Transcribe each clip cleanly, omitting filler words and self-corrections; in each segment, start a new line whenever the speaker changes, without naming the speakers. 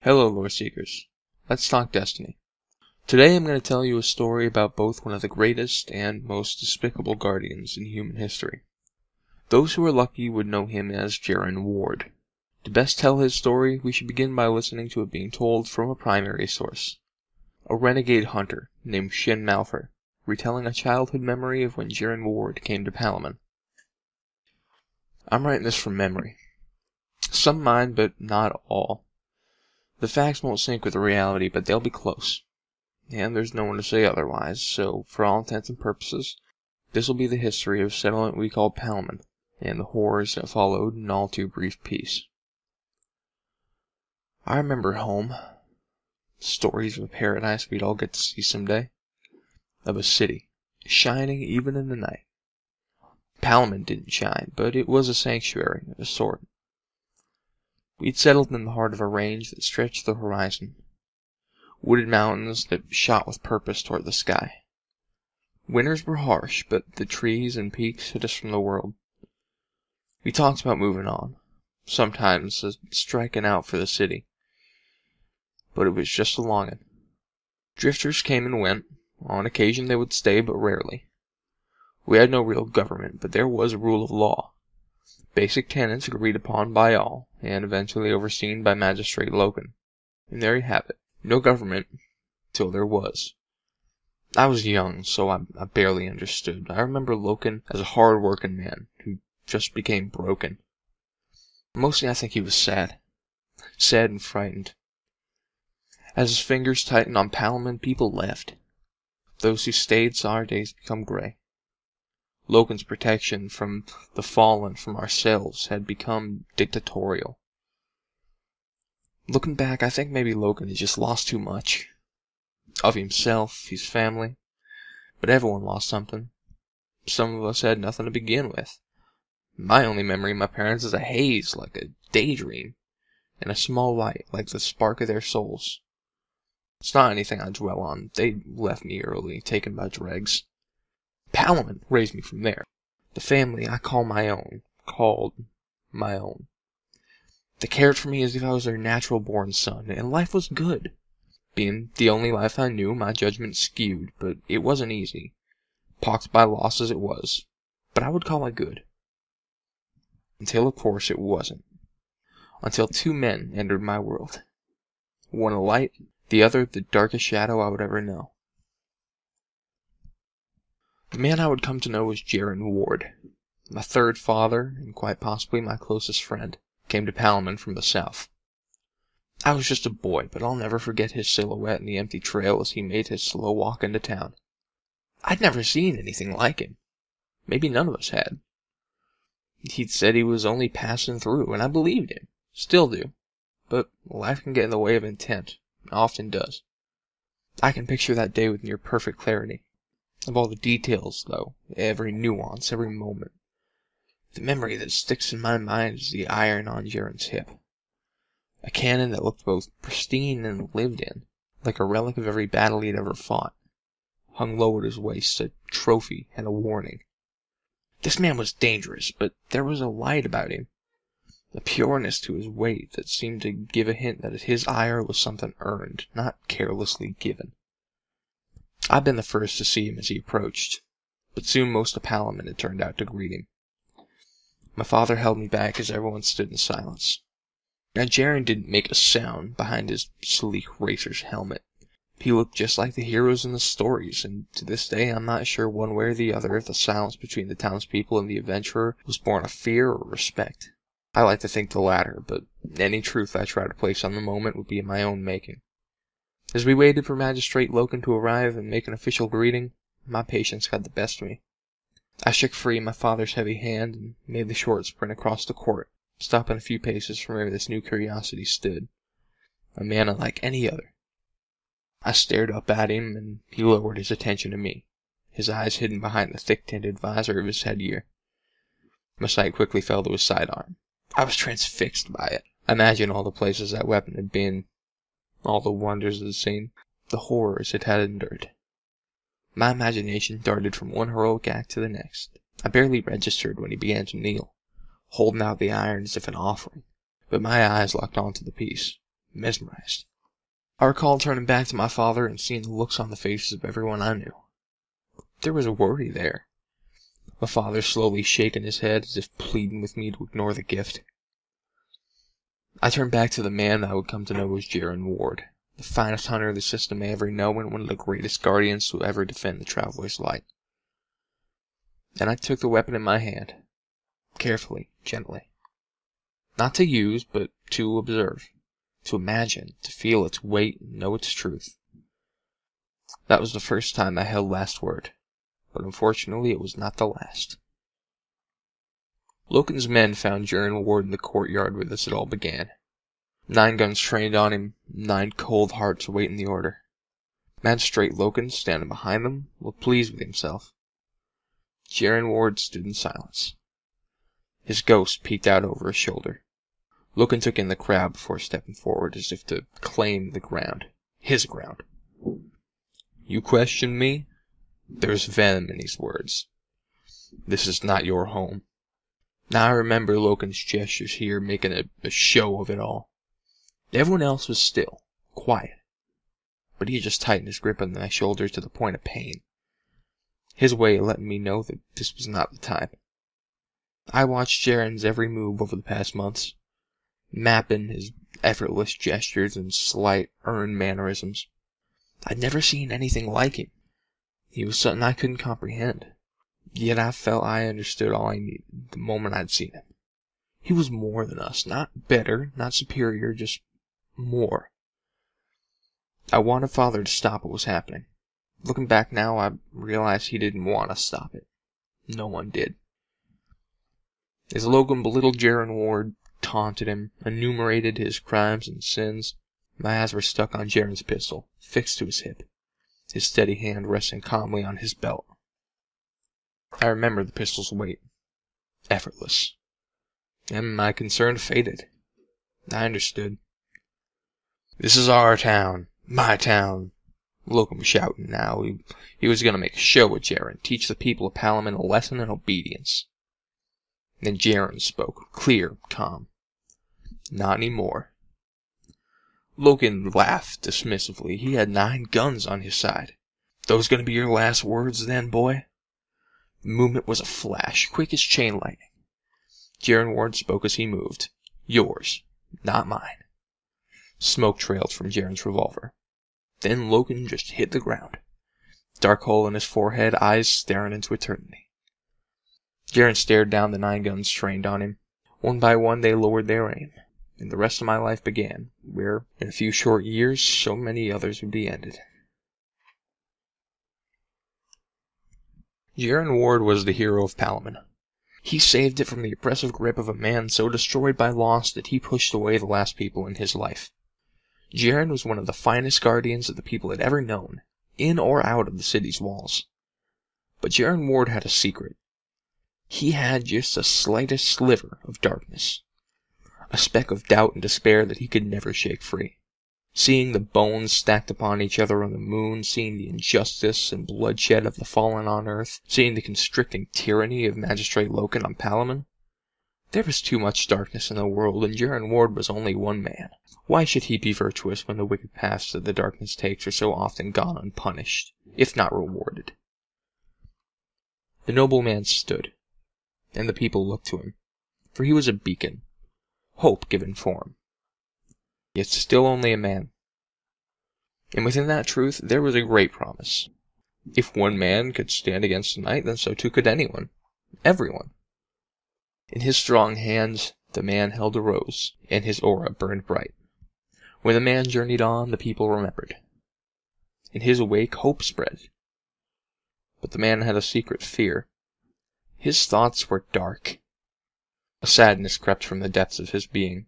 Hello, lore seekers. Let's talk Destiny. Today I'm going to tell you a story about both one of the greatest and most despicable guardians in human history. Those who are lucky would know him as Dredgen Yor. To best tell his story, we should begin by listening to it being told from a primary source. A renegade hunter named Shin Malfer, retelling a childhood memory of when Dredgen Yor came to Palamon. I'm writing this from memory. Some mine, but not all. The facts won't sync with the reality, but they'll be close. And there's no one to say otherwise, so for all intents and purposes, this will be the history of a settlement we call Palamon, and the horrors that followed an all too brief peace. I remember home. Stories of a paradise we'd all get to see someday. Of a city, shining even in the night. Palamon didn't shine, but it was a sanctuary of a sort. We'd settled in the heart of a range that stretched the horizon. Wooded mountains that shot with purpose toward the sky. Winters were harsh, but the trees and peaks hid us from the world. We talked about moving on, sometimes striking out for the city. But it was just a longing. Drifters came and went. On occasion they would stay, but rarely. We had no real government, but there was a rule of law. Basic tenets agreed upon by all, and eventually overseen by Magistrate Loken. And there you have it. No government, till there was. I was young, so I barely understood. I remember Loken as a hard-working man who just became broken. Mostly I think he was sad. Sad and frightened. As his fingers tightened on Palamon, people left. Those who stayed saw our days become gray. Loken's protection from the fallen, from ourselves, had become dictatorial. Looking back, I think maybe Loken had just lost too much. Of himself, his family. But everyone lost something. Some of us had nothing to begin with. My only memory of my parents is a haze, like a daydream, and a small light, like the spark of their souls. It's not anything I dwell on. They left me early, taken by dregs. Palamon raised me from there. The family I call my own, called my own. They cared for me as if I was their natural-born son, and life was good. Being the only life I knew, my judgment skewed, but it wasn't easy. Pocked by loss as it was, but I would call it good. Until, of course, it wasn't. Until two men entered my world. One a light, the other the darkest shadow I would ever know. The man I would come to know was Dredgen Yor. My third father, and quite possibly my closest friend, came to Palamon from the south. I was just a boy, but I'll never forget his silhouette in the empty trail as he made his slow walk into town. I'd never seen anything like him. Maybe none of us had. He'd said he was only passing through, and I believed him. Still do. But life can get in the way of intent. It often does. I can picture that day with near perfect clarity. Of all the details, though, every nuance, every moment. The memory that sticks in my mind is the iron on Dredgen's hip. A cannon that looked both pristine and lived in, like a relic of every battle he'd ever fought. Hung low at his waist, a trophy and a warning. This man was dangerous, but there was a light about him. A pureness to his weight that seemed to give a hint that his ire was something earned, not carelessly given. I'd been the first to see him as he approached, but soon most of Palamon had turned out to greet him. My father held me back as everyone stood in silence. Now Dredgen didn't make a sound behind his sleek racer's helmet. He looked just like the heroes in the stories, and to this day I'm not sure one way or the other if the silence between the townspeople and the adventurer was born of fear or respect. I like to think the latter, but any truth I try to place on the moment would be in my own making. As we waited for Magistrate Loken to arrive and make an official greeting, my patience got the best of me. I shook free my father's heavy hand and made the short sprint across the court, stopping a few paces from where this new curiosity stood. A man unlike any other. I stared up at him, and he lowered his attention to me, his eyes hidden behind the thick-tinted visor of his headgear. My sight quickly fell to his sidearm. I was transfixed by it. I imagined all the places that weapon had been, all the wonders of the scene, the horrors it had endured. My imagination darted from one heroic act to the next. I barely registered when he began to kneel, holding out the iron as if an offering, but my eyes locked onto the piece. mesmerized. I recall turning back to my father and seeing the looks on the faces of everyone I knew. There was a worry there. My father slowly shaking his head as if pleading with me to ignore the gift. I turned back to the man I would come to know as Dredgen Ward, the finest hunter the system may ever know and one of the greatest guardians to ever defend the traveler's light. And I took the weapon in my hand, carefully, gently. Not to use, but to observe, to imagine, to feel its weight and know its truth. That was the first time I held last word, but unfortunately it was not the last. Loken's men found Dredgen Ward in the courtyard where this had all began. 9 guns trained on him, 9 cold hearts awaiting the order. Magistrate Loken, standing behind them, looked pleased with himself. Dredgen Ward stood in silence. His ghost peeked out over his shoulder. Loken took in the crowd before stepping forward as if to claim the ground. His ground. You question me? There's venom in these words. This is not your home. Now I remember Loken's gestures here making a show of it all. Everyone else was still, quiet, but he had just tightened his grip on my shoulders to the point of pain. His way of letting me know that this was not the time. I watched Dredgen's every move over the past months, mapping his effortless gestures and slight, earned mannerisms. I'd never seen anything like him. He was something I couldn't comprehend. Yet I felt I understood all I needed the moment I'd seen him. He was more than us, not better, not superior, just more. I wanted Father to stop what was happening. Looking back now, I realized he didn't want to stop it. No one did. As Loken belittled Dredgen Ward, taunted him, enumerated his crimes and sins, my eyes were stuck on Dredgen's pistol, fixed to his hip, his steady hand resting calmly on his belt. I remembered the pistol's weight. Effortless. And my concern faded. I understood. This is our town. My town. Loken was shouting now. He was going to make a show of Dredgen, teach the people of Palamon a lesson in obedience. Then Dredgen spoke, clear, calm. Not anymore. Loken laughed dismissively. He had 9 guns on his side. Those going to be your last words then, boy? The movement was a flash, quick as chain lightning. Dredgen Ward spoke as he moved. Yours, not mine. Smoke trailed from Dredgen's revolver. Then Loken just hit the ground. Dark hole in his forehead, eyes staring into eternity. Dredgen stared down the 9 guns trained on him. One by one they lowered their aim, and the rest of my life began, where, in a few short years, so many others would be ended. Dredgen Ward was the hero of Palamon. He saved it from the oppressive grip of a man so destroyed by loss that he pushed away the last people in his life. Dredgen was one of the finest guardians that the people had ever known, in or out of the city's walls. But Dredgen Ward had a secret. He had just the slightest sliver of darkness, a speck of doubt and despair that he could never shake free. Seeing the bones stacked upon each other on the moon, seeing the injustice and bloodshed of the fallen on earth, seeing the constricting tyranny of Magistrate Loken on Palamon, there was too much darkness in the world, and Dredgen Ward was only one man. Why should he be virtuous when the wicked paths that the darkness takes are so often gone unpunished, if not rewarded? The nobleman stood, and the people looked to him, for he was a beacon, hope given form. Yet still only a man. And within that truth there was a great promise. If one man could stand against the night, then so too could anyone. Everyone. In his strong hands the man held a rose, and his aura burned bright. When the man journeyed on, the people remembered. In his wake hope spread. But the man had a secret fear. His thoughts were dark. A sadness crept from the depths of his being.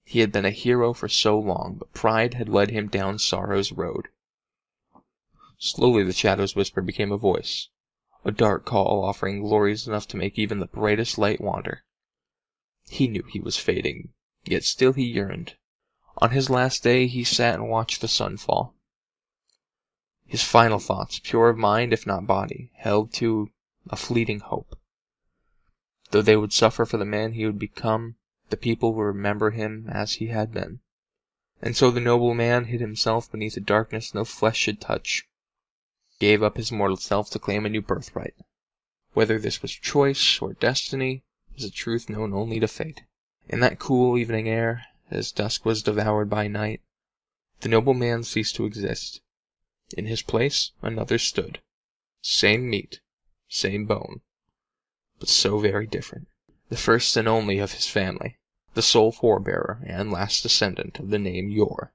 He had been a hero for so long, but pride had led him down sorrow's road. Slowly the shadow's whisper became a voice, a dark call offering glories enough to make even the brightest light wander. He knew he was fading, yet still he yearned. On his last day he sat and watched the sun fall. His final thoughts, pure of mind if not body, held to a fleeting hope. Though they would suffer for the man he would become, the people would remember him as he had been. And so the noble man hid himself beneath a darkness no flesh should touch, gave up his mortal self to claim a new birthright. Whether this was choice or destiny is a truth known only to fate. In that cool evening air, as dusk was devoured by night, the noble man ceased to exist. In his place another stood, same meat, same bone, but so very different. The first and only of his family, the sole forebearer and last descendant of the name Yor.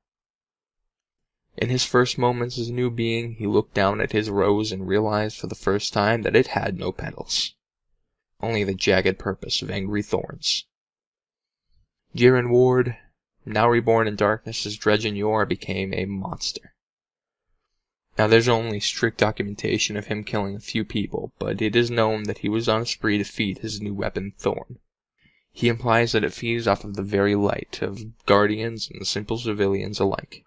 In his first moments as a new being, he looked down at his rose and realized for the first time that it had no petals, only the jagged purpose of angry thorns. Dredgen Yor, now reborn in darkness as Dredgen Yor, became a monster. Now there's only strict documentation of him killing a few people, but it is known that he was on a spree to feed his new weapon Thorn. He implies that it feeds off of the very light of guardians and simple civilians alike.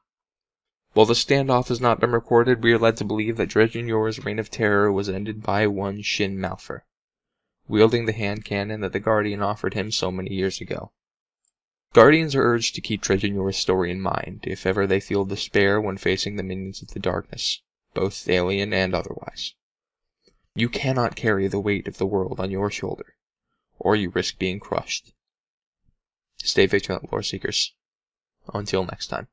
While the standoff has not been recorded, we are led to believe that Dredgen Yor's reign of terror was ended by one Shin Malphur, wielding the hand cannon that the Guardian offered him so many years ago. Guardians are urged to keep Dredgen Yor's story in mind if ever they feel despair when facing the minions of the darkness, both alien and otherwise. You cannot carry the weight of the world on your shoulder, or you risk being crushed. Stay vigilant, lore seekers. Until next time.